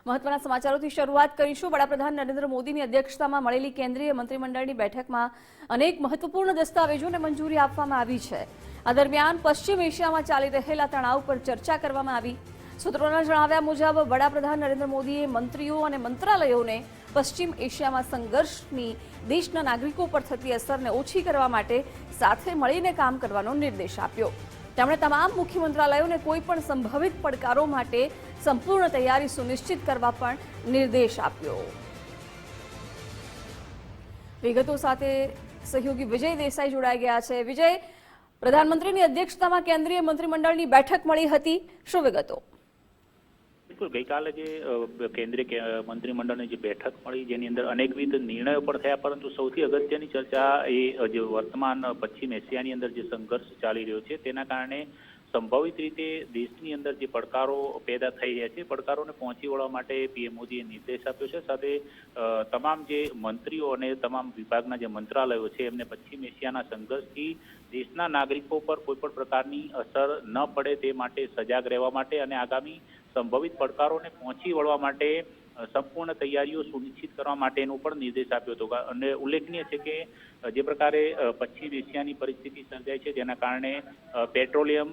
મહત્વના સમાચારોથી શરૂઆત કરીશું। વડાપ્રધાન નરેન્દ્ર મોદીની અધ્યક્ષતામાં મળેલી કેન્દ્રીય મંત્રીમંડળની બેઠકમાં અનેક મહત્વપૂર્ણ દસ્તાવેજોને મંજૂરી આપવામાં આવી છે। આ દરમિયાન પશ્ચિમ એશિયામાં ચાલી રહેલા તણાવ પર ચર્ચા કરવામાં આવી। સૂત્રોના જણાવ્યા મુજબ વડાપ્રધાન નરેન્દ્ર મોદીએ મંત્રીઓ અને મંત્રાલયોને પશ્ચિમ એશિયામાં સંઘર્ષની દેશના નાગરિકો પર થતી અસરને ઓછી કરવા માટે સાથે મળીને કામ કરવાનો નિર્દેશ આપ્યો। તેમણે તમામ મુખ્ય મંત્રાલયોને કોઈપણ સંભવિત પડકારો માટે સંપૂર્ણ તૈયારી સુનિશ્ચિત કરવા પણ નિર્દેશ આપ્યો। વિગતો સાથે સહયોગી વિજય દેસાઈ જોડાઈ ગયા છે। વિજય, પ્રધાનમંત્રીની અધ્યક્ષતામાં કેન્દ્રીય મંત્રીમંડળની બેઠક મળી હતી, શું વિગતો? બિલકુલ, ગઈકાલે જે કેન્દ્રીય મંત્રીમંડળની જે બેઠક મળી જેની અંદર અનેકવિધ નિર્ણયો પણ થયા, પરંતુ સૌથી અગત્યની ચર્ચા એ જે વર્તમાન પશ્ચિમ એશિયાની અંદર જે સંઘર્ષ ચાલી રહ્યો છે તેના કારણે સંભવિત રીતે દેશની અંદર જે પડકારો પેદા થઈ રહ્યા છે, પડકારોને પહોંચી વળવા માટે પીએમ મોદીએ નિર્દેશ આપ્યો છે। સાથે તમામ જે મંત્રીઓ અને તમામ વિભાગના જે મંત્રાલયો છે એમને પશ્ચિમ એશિયાના સંઘર્ષથી દેશના નાગરિકો પર કોઈ પણ પ્રકારની અસર ન પડે તે માટે સજાગ રહેવા માટે અને આગામી સંભવિત પડકારોને પહોંચી વળવા માટે સંપૂર્ણ તૈયારીઓ સુનિશ્ચિત કરવા માટેનો પણ નિર્દેશ આપ્યો હતો। અને ઉલ્લેખનીય છે કે જે પ્રકારે પશ્ચિમ એશિયાની પરિસ્થિતિ સર્જાય છે જેના કારણે પેટ્રોલિયમ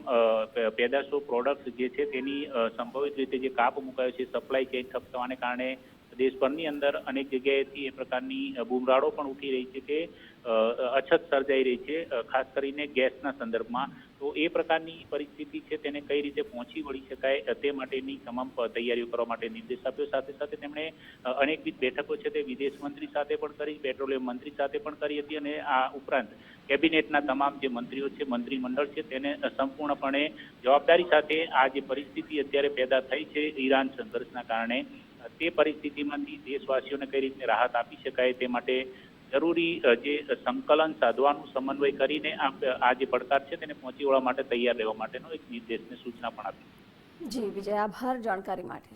પેદાશો પ્રોડક્ટ્સ જે છે તેની સંભવિત રીતે જે કાપ મુકાયો છે, સપ્લાય ચેઇન ઠપ થવાને કારણે દેશભરની અંદર અનેક જગ્યાએથી એ પ્રકારની બુમરાળો પણ ઉઠી રહી છે કે અછત સર્જાઈ રહી છે, ખાસ કરીને ગેસના સંદર્ભમાં। તો એ પ્રકારની પરિસ્થિતિ છે તેને કઈ રીતે પહોંચી વળી શકાય તે માટેની તમામ તૈયારીઓ કરવા માટે નિર્દેશ આપ્યો। સાથે સાથે તેમણે અનેકવિધ બેઠકો છે તે વિદેશ મંત્રી સાથે પણ કરી, પેટ્રોલિયમ મંત્રી સાથે પણ કરી હતી અને આ ઉપરાંત કેબિનેટના તમામ જે મંત્રીઓ છે, મંત્રીમંડળ છે તેને સંપૂર્ણપણે જવાબદારી સાથે આ જે પરિસ્થિતિ અત્યારે પેદા થઈ છે ઈરાન સંઘર્ષના કારણે, તે પરિસ્થિતિમાંથી દેશવાસીઓને કઈ રીતે રાહત આપી શકાય તે માટે જરૂરી જે સંકલન સાધવાનું સમન્વય કરીને આ જે પડકાર છે તેને પહોંચી વળવા માટે તૈયાર રહેવા માટેનો એક નિર્દેશને સૂચના પણ આપી। જી વિજય, આભાર જાણકારી માટે।